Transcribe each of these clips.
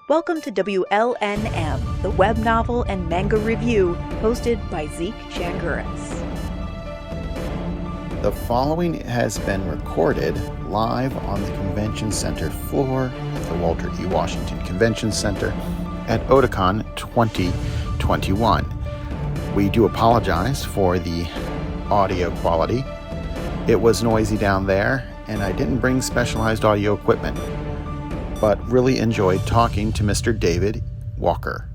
Welcome to WLNM, the web novel and manga review, hosted by Zeke Shanguris. The following has been recorded live on the Convention Center floor at the Walter E. Washington Convention Center at Otakon 2021. We do apologize for the audio quality. It was noisy down there, and I didn't bring specialized audio equipment, but really enjoyed talking to Mr. David Walker.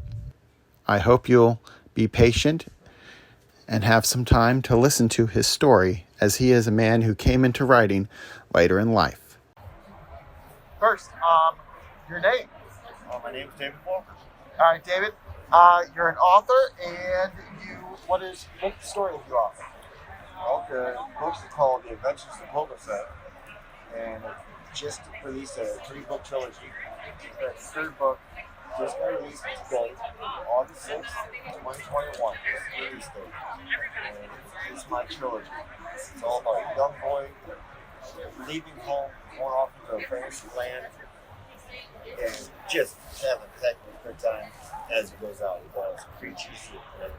I hope you'll be patient and have some time to listen to his story, as he is a man who came into writing later in life. First, your name. My name is David Walker. All right, David. You're an author, and what story have you authored? Okay, the book's called The Adventures of Cobasfang, and it just released a 3-book trilogy. That third book just got released today, August 6th, 2021. It's the release date. And it's my trilogy. It's all about a young boy leaving home, going off into a fantasy land, and just having a heck of a good time as he goes out. He does creatures and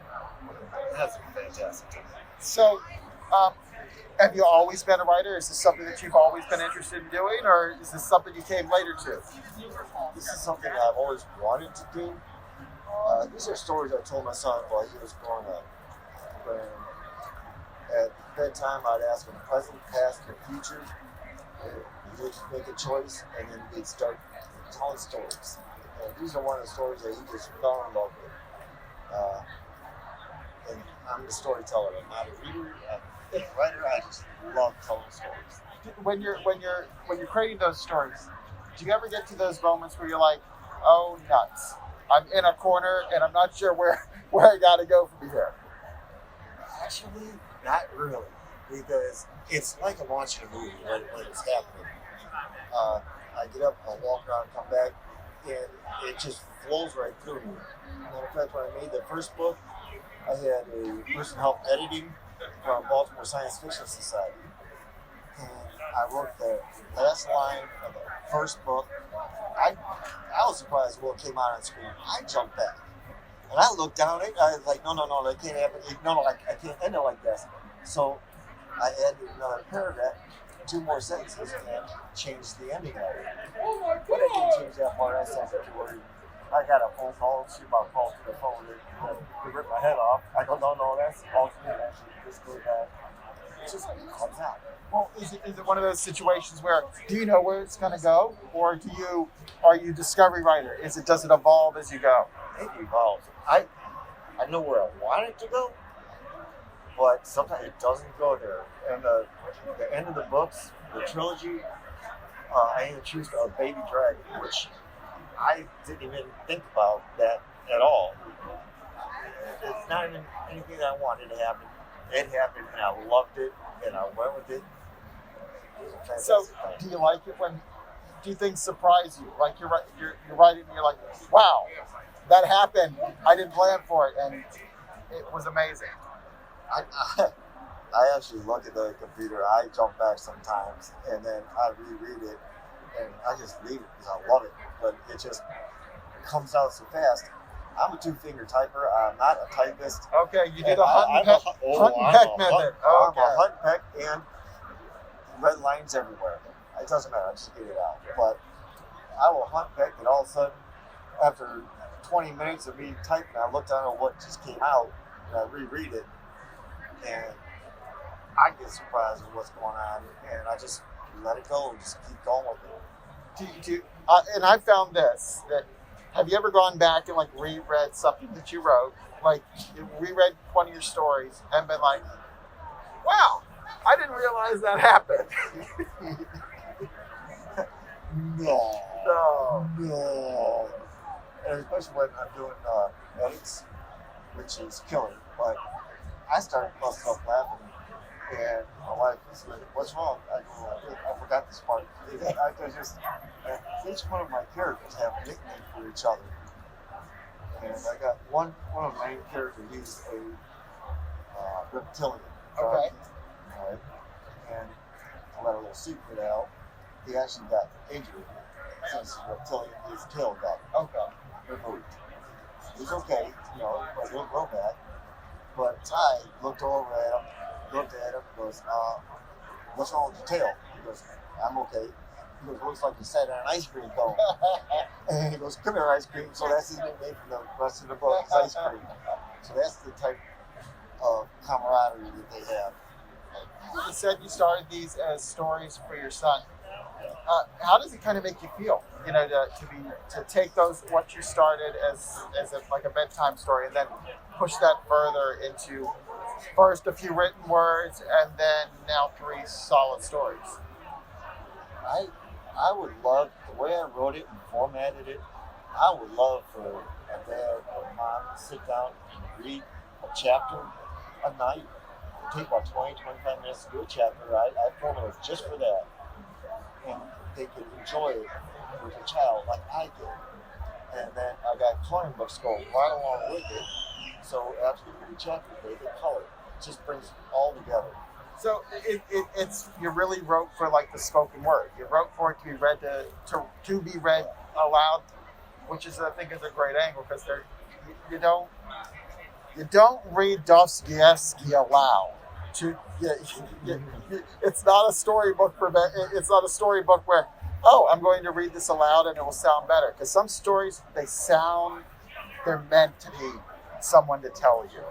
has a fantastic time. So, have you always been a writer? Is this something that you've always been interested in doing, or is this something you came later to? This is something I've always wanted to do. These are stories I told my son while he was growing up. When at bedtime, I'd ask him present, past, and future. He'd make a choice, and then we'd start telling stories. And these are one of the stories that he just fell in love with. And I'm the storyteller. I'm not a reader. I'm a writer. I just love telling stories. When you're creating those stories, do you ever get to those moments where you're like, "Oh nuts! I'm in a corner and I'm not sure where I got to go from here"? Actually, not really, because it's like I'm watching a movie when it's happening. I get up, I walk around, come back, and it just flows right through me. Matter of fact, when I made the first book, I had a person help editing from Baltimore Science Fiction Society. And I wrote the last line of the first book. I was surprised when it came out on screen. I jumped back. And I looked down at it. I was like, no, that can't happen. No, I can't end it like this. So I added another paragraph, 2 more sentences, and changed the ending of it. But I didn't change that part. I said that word. I got a phone call. She about called to the phone. They ripped my head off. I go, no, that's alternate. Actually, this goes back. It just comes out. Well, is it one of those situations where do you know where it's going to go, or are you a discovery writer? Does it evolve as you go? It evolves. I know where I want it to go, but sometimes it doesn't go there. And the end of the books, the trilogy, I introduced a baby dragon, which I didn't even think about that at all. It's not even anything that I wanted to happen. It happened, and I loved it, and I went with it. So, do you like it do things surprise you? Like you're writing, and you're like, wow, that happened. I didn't plan for it, and it was amazing. I actually look at the computer. I jump back sometimes, and then I reread it, and I just leave it because I love it. But it just comes out so fast. I'm a 2-finger typer. I'm not a typist. Okay, you did a hunt and peck method. I'm a hunt and peck, and red lines everywhere. It doesn't matter. I just get it out. But I will hunt and peck, and all of a sudden, after 20 minutes of me typing, I look down at what just came out, and I reread it, and I get surprised with what's going on, and I just let it go and just keep going with it. And I found this, that have you ever gone back and reread something that you wrote, reread one of your stories and been like, wow, I didn't realize that happened? No. And especially when I'm doing edits, which is killing, but I started busting up laughing, and my wife was like, "What's wrong?" I go, "I forgot this part." Each one of my characters have a nickname for each other, and I got one of my main characters. He's a reptilian. Okay. Right? And I let a little secret out. He actually got injured since reptilian, his tail got Okay. removed. It was okay, but it looked real bad. But Ty looked over at him, goes, what's wrong with the tail? He goes, I'm okay. He goes, looks like you sat on an ice cream cone. And he goes, come here, ice cream. So that's his nickname for the rest of the book, is ice cream. So that's the type of camaraderie that they have. You said you started these as stories for your son. How does it kind of make you feel? To take what you started as like a bedtime story and then push that further into first a few written words and then now 3 solid stories. I would love, the way I wrote it and formatted it, I would love for a dad or mom to sit down and read a chapter a night. It take about 20-25 minutes to do a chapter. I formatted it just for that. And they could enjoy it with a child like I did. And then I got coloring books going right along with it. So after you read a chapter, they get color. It just brings it all together. So it's you really wrote for like the spoken word. You wrote for it to be read to be read aloud, which is I think is a great angle because you don't read Dostoevsky aloud. It's not a storybook it's not a storybook where I'm going to read this aloud and it will sound better because some stories they're meant to be someone to tell you.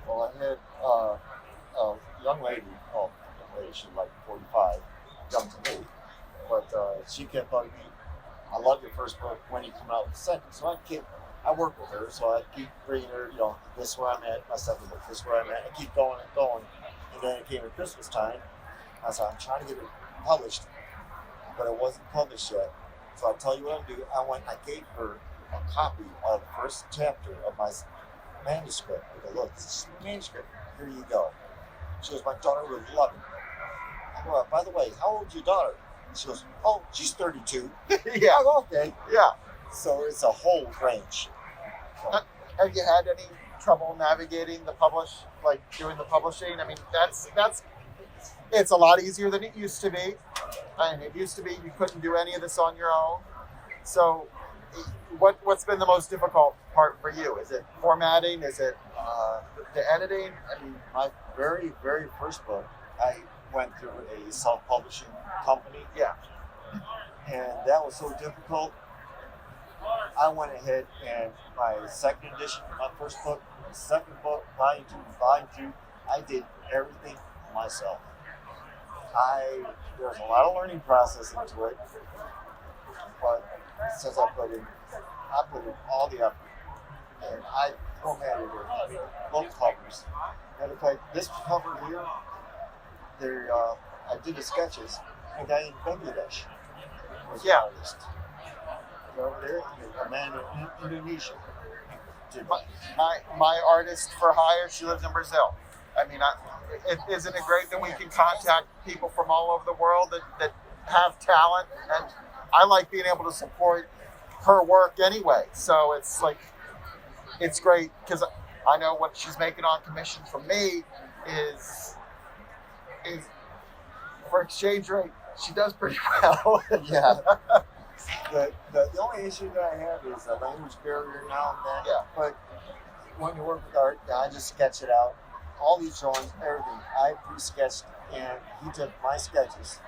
Well, I had a young lady, she's like 45, young to me, but she kept bugging me. I love your first book. When you come out with the second? So I work with her, so I keep bringing her, this is where I'm at, my second book, this is where I'm at. I keep going and going. And then it came to Christmas time. I said, I'm trying to get it published, but it wasn't published yet. So I tell you what I'm doing. I gave her a copy of the first chapter of my manuscript. I go, look, this is my manuscript. Here you go. She goes, my daughter would love it. I go, by the way, how old is your daughter? And she goes, she's 32. Yeah. I go, okay. Yeah. So it's a whole range. So, have you had any trouble navigating doing the publishing? I mean, it's a lot easier than it used to be. And it used to be you couldn't do any of this on your own. So what's been the most difficult part for you? Is it formatting? Is it the editing? I mean, my very, very first book, I went through a self-publishing company. Yeah. And that was so difficult. I went ahead and my second edition of my first book, my second book, volume 2, volume 3, I did everything myself. There's a lot of learning process into it, but since I put in all the effort, and I formatted it. I mean, book covers. Matter of fact, this cover here, I did the sketches. A guy in Bangladesh was the artist. Over there, a man in Indonesia. My artist for hire, she lives in Brazil. I mean, isn't it great that we can contact people from all over the world that have talent? And I like being able to support her work anyway. So it's great because I know what she's making on commission from me is for exchange rate. She does pretty well. Yeah. The only issue that I have is a language barrier now and then. Yeah. But when you work with art, I just sketch it out. All these drawings, everything, I pre-sketched, and he took my sketches,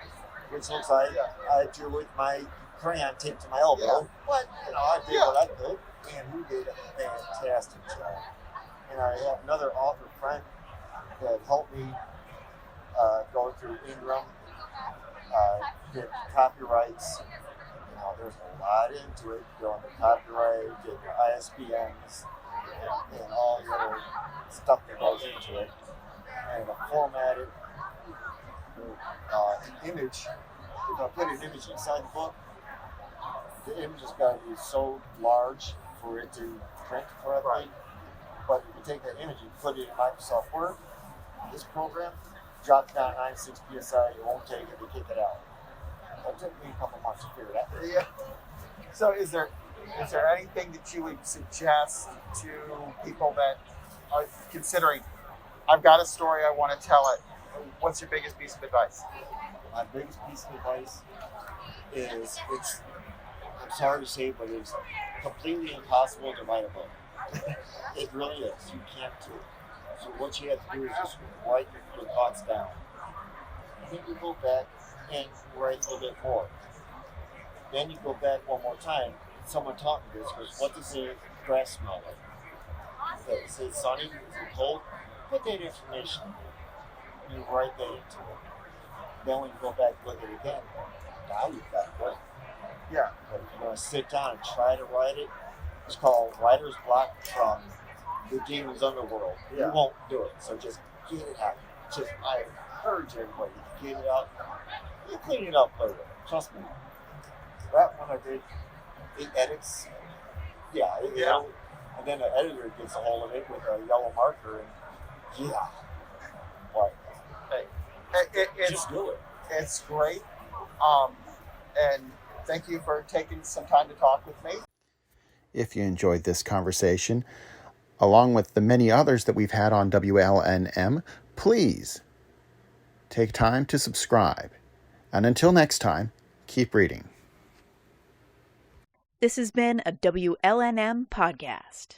which looks like I drew with my crayon taped to my elbow. Yeah. But, I did what I could, and he did a fantastic job. And I have another author friend that helped me go through Ingram, get copyrights. There's a lot into it, going to copyright, getting ISBNs, and all the other stuff that goes into it. And to format it, an image, if I put an image inside the book, the image has got to be so large for it to print correctly. Right. But if you take that image and put it in Microsoft Word, this program, drop it down 96 PSI, it won't take it to kick it out. It took me a couple months to figure it out. Yeah. So is there anything that you would suggest to people that are considering, I've got a story, I want to tell it? What's your biggest piece of advice? My biggest piece of advice is I'm sorry to say, but it's completely impossible to write a book. It really is. You can't do it. So what you have to do is just write your thoughts down. And then you go back and write a little bit more. Then you go back one more time. Someone taught me this, was what does the grass smell like? Okay, is it sunny? Is it cold? Put that information in. You write that into it. Then when you go back and look at it again, now you've got it right. Yeah. But if you're going to sit down and try to write it, it's called writer's block from the demon's underworld. Yeah. You won't do it. So just get it out. I encourage everybody to get it out. You clean it up later. Trust me. That one I did 8 edits. Yeah. You know, and then the editor gets a hold of it with a yellow marker and But It's, just do it. It's great. And thank you for taking some time to talk with me. If you enjoyed this conversation, along with the many others that we've had on WLNM, please take time to subscribe. And until next time, keep reading. This has been a WLNM podcast.